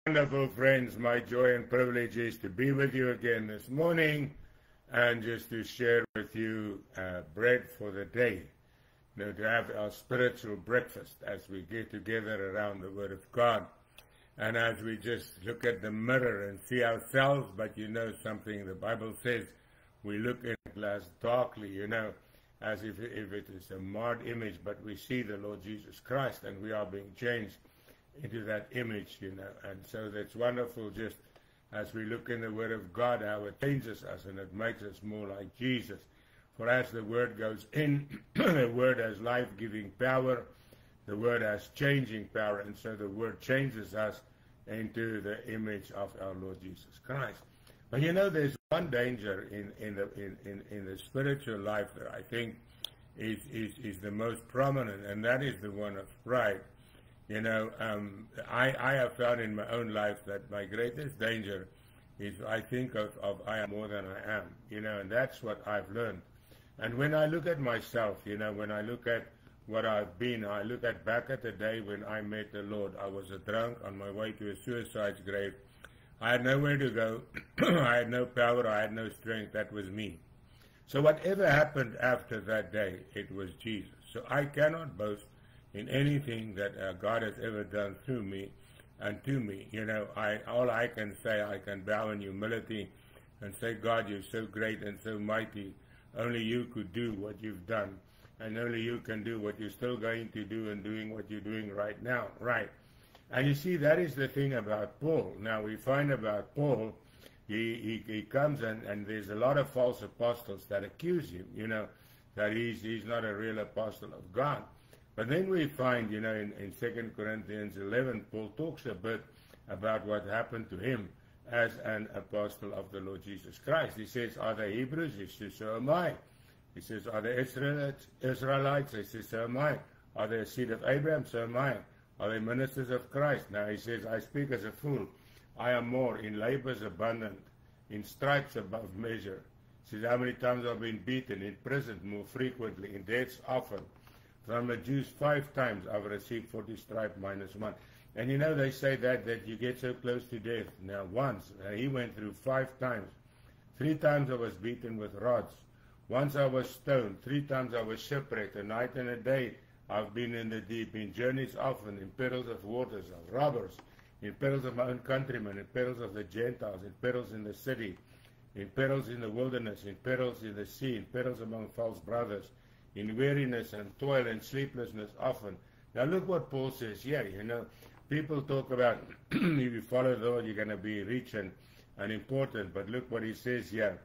Wonderful friends, my joy and privilege is to be with you again this morning and just to share with you bread for the day. To have our spiritual breakfast as we get together around the Word of God. And as we just look at the mirror and see ourselves, but something the Bible says, we look in a glass darkly, as if it is a marred image, but we see the Lord Jesus Christ and we are being changed into that image, and so that's wonderful just as we look in the Word of God, how it changes us and it makes us more like Jesus. For as the Word goes in, the Word has life-giving power, the Word has changing power, and so the Word changes us into the image of our Lord Jesus Christ. But there's one danger in the spiritual life that I think is the most prominent, and that is the one of pride. I have found in my own life that my greatest danger is I think of I am more than I am, and that's what I've learned. And when I look at myself, when I look at what I've been, I look back at the day when I met the Lord. I was a drunk on my way to a suicide's grave. I had nowhere to go. I had no power. I had no strength. That was me. So whatever happened after that day, it was Jesus. So I cannot boast in anything that God has ever done through me and to me. All I can say, I can bow in humility and say, God, you're so great and so mighty. Only you could do what you've done, and only you can do what you're still going to do and doing what you're doing right now, right? And you see, that is the thing about Paul. Now, we find about Paul, he comes and there's a lot of false apostles that accuse him, that he's not a real apostle of God. But then we find, in 2 Corinthians 11, Paul talks a bit about what happened to him as an apostle of the Lord Jesus Christ. He says, are they Hebrews? He says, so am I. He says, are they Israelites? He says, so am I. Are they a seed of Abraham? So am I. Are they ministers of Christ? Now he says, I speak as a fool. I am more, in labors abundant, in stripes above measure. He says, how many times I've been beaten, in prison more frequently, in deaths often. From the Jews 5 times I've received 40 stripes minus 1. And they say that you get so close to death. Now once, he went through 5 times. 3 times I was beaten with rods. Once I was stoned. 3 times I was shipwrecked. A night and a day I've been in the deep. In journeys often, in perils of waters, of robbers, in perils of my own countrymen, in perils of the Gentiles, in perils in the city, in perils in the wilderness, in perils in the sea, in perils among false brothers, in weariness and toil and sleeplessness often. Now look what Paul says here. People talk about if you follow the Lord, you're going to be rich and important. But look what he says here.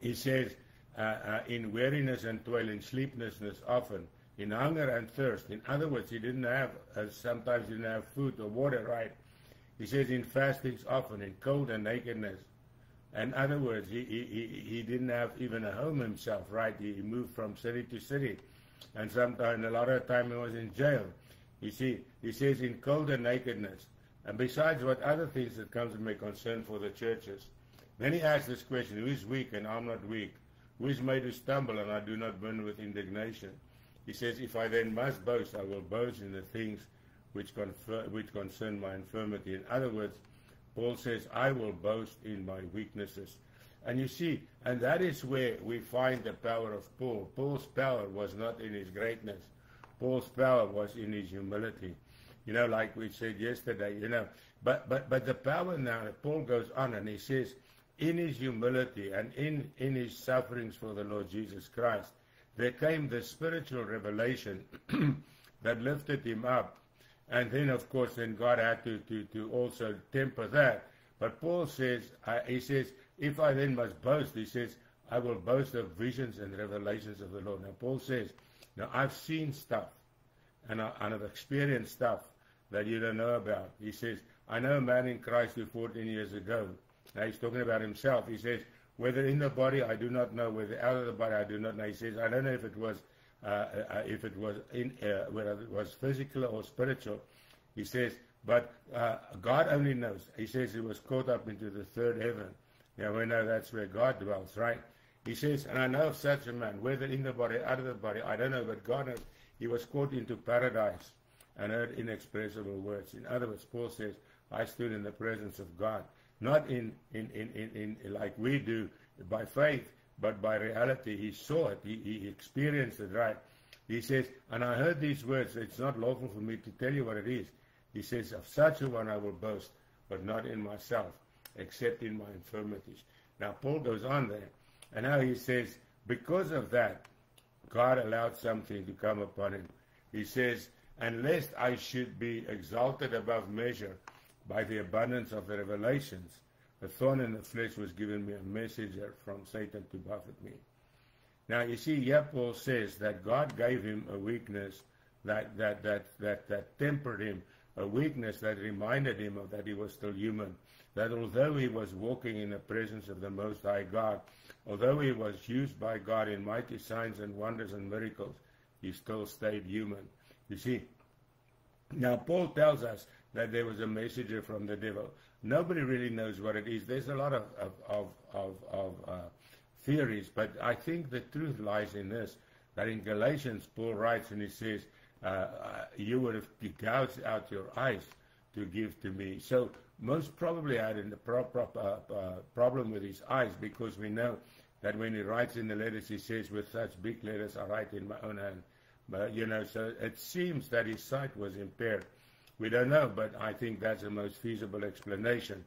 He says, in weariness and toil, in sleeplessness often, in hunger and thirst. In other words, he didn't have, sometimes he didn't have food or water, right? He says, in fastings often, in cold and nakedness. In other words, he didn't have even a home himself, right? He moved from city to city. And sometimes, a lot of time he was in jail. You see, he says in cold and nakedness. And besides what other things that comes to make concern for the churches. Then he asks this question, who is weak and I'm not weak? Who is made to stumble and I do not burn with indignation? He says, if I then must boast, I will boast in the things which concern my infirmity. In other words, Paul says, I will boast in my weaknesses. And you see, and that is where we find the power of Paul. Paul's power was not in his greatness. Paul's power was in his humility. Like we said yesterday, But the power now, Paul goes on and he says, in his humility and in his sufferings for the Lord Jesus Christ, there came the spiritual revelation that lifted him up. And then, of course, then God had to also temper that. But Paul says, he says, if I then must boast, he says, I will boast of visions and revelations of the Lord. Now, Paul says, now I've seen stuff, and I've experienced stuff that you don't know about. He says, I know a man in Christ who 14 years ago. Now, he's talking about himself. He says, whether in the body, I do not know. Whether out of the body, I do not know. He says, I don't know if it was whether it was physical or spiritual. He says, but God only knows. He says he was caught up into the third heaven. Now we know that's where God dwells, right? He says, and I know of such a man, whether in the body, out of the body, I don't know, but God knows. He was caught into paradise and heard inexpressible words. In other words, Paul says, I stood in the presence of God. Not in like we do by faith, but by reality. He saw it. He experienced it, right? He says, and I heard these words, it's not lawful for me to tell you what it is. He says, of such a one I will boast, but not in myself, except in my infirmities. Now, Paul goes on there, and now he says, because of that, God allowed something to come upon him. He says, and lest I should be exalted above measure by the abundance of the revelations, a thorn in the flesh was given me, a messenger from Satan to buffet me. Now, you see, here Paul says that God gave him a weakness that tempered him, a weakness that reminded him of that he was still human, that although he was walking in the presence of the Most High God, although he was used by God in mighty signs and wonders and miracles, he still stayed human. You see, now Paul tells us that there was a messenger from the devil. Nobody really knows what it is. There's a lot of theories, but I think the truth lies in this, that in Galatians, Paul writes and he says, you would have gouged out your eyes to give to me. So most probably had a problem with his eyes, because we know that when he writes in the letters, he says, with such big letters I write in my own hand. But, so it seems that his sight was impaired. We don't know, but I think that's the most feasible explanation.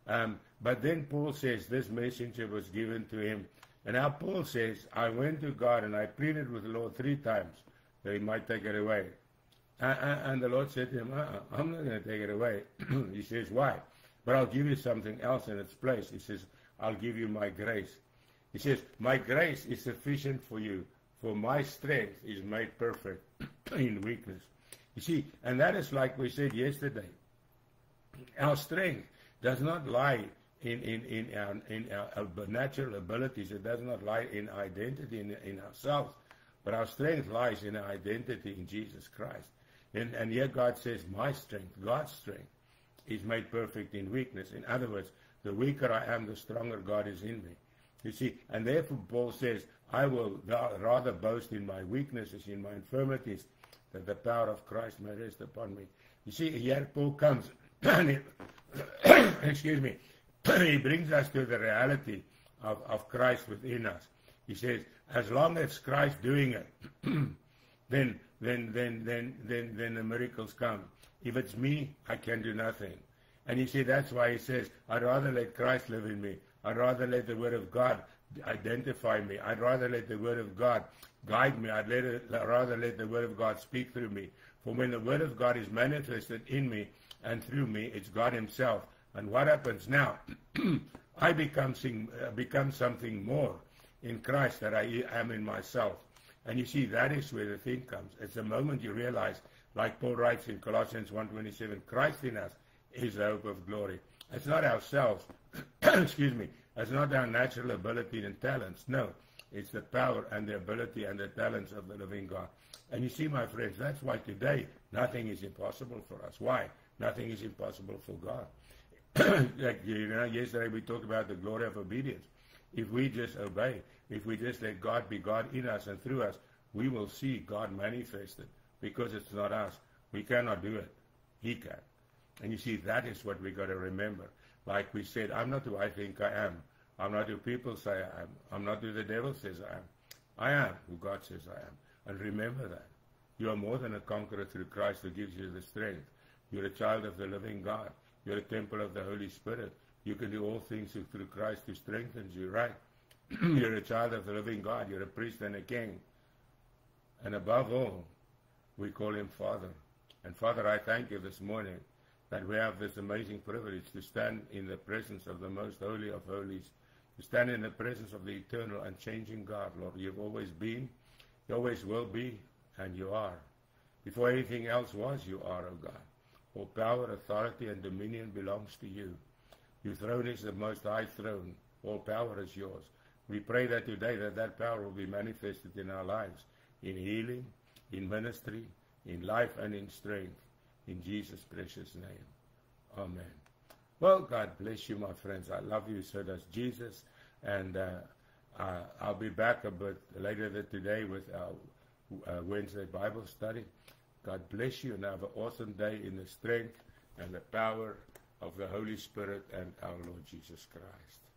But then Paul says this messenger was given to him. And now Paul says, I went to God and I pleaded with the Lord 3 times that he might take it away. And the Lord said to him, I'm not going to take it away. He says, why? But I'll give you something else in its place. He says, I'll give you my grace. He says, my grace is sufficient for you, for my strength is made perfect in weakness. You see, and that is like we said yesterday. Our strength does not lie in our natural abilities. It does not lie in identity in ourselves. But our strength lies in our identity in Jesus Christ. And here God says, my strength, God's strength, is made perfect in weakness. In other words, the weaker I am, the stronger God is in me. You see, and therefore Paul says, I will rather boast in my weaknesses, in my infirmities, that the power of Christ may rest upon me. You see, here Paul comes, and excuse me, he brings us to the reality of Christ within us. He says, as long as Christ doing it, then the miracles come. If it's me, I can do nothing. And you see, that's why he says, I'd rather let Christ live in me. I'd rather let the Word of God identify me. I'd rather let the Word of God guide me. I'd rather let the Word of God speak through me. For when the Word of God is manifested in me and through me, it's God himself. And what happens now? I become something more in Christ that I am in myself. And you see, that is where the thing comes. It's the moment you realize, like Paul writes in Colossians 1:27, Christ in us is the hope of glory. It's not ourselves. Excuse me. It's not our natural ability and talents. No. It's the power and the ability and the talents of the living God. And you see, my friends, that's why today nothing is impossible for us. Why? Nothing is impossible for God. Like, yesterday we talked about the glory of obedience. If we just obey, if we just let God be God in us and through us, we will see God manifested, because it's not us. We cannot do it. He can. And you see, that is what we got to remember. Like we said, I'm not who I think I am. I'm not who people say I am. I'm not who the devil says I am. I am who God says I am. And remember that. You are more than a conqueror through Christ who gives you the strength. You're a child of the living God. You're a temple of the Holy Spirit. You can do all things through Christ who strengthens you, right? You're a child of the living God. You're a priest and a king. And above all, we call him Father. And Father, I thank you this morning that we have this amazing privilege to stand in the presence of the most holy of holies, to stand in the presence of the eternal and changing God, Lord. You've always been, you always will be, and you are. Before anything else was, you are, O God. All power, authority, and dominion belongs to you. Your throne is the most high throne. All power is yours. We pray that today that power will be manifested in our lives, in healing, in ministry, in life, and in strength. In Jesus' precious name. Amen. Well, God bless you, my friends. I love you, so does Jesus. And I'll be back a bit later today with our Wednesday Bible study. God bless you, and have an awesome day in the strength and the power of the Holy Spirit and our Lord Jesus Christ.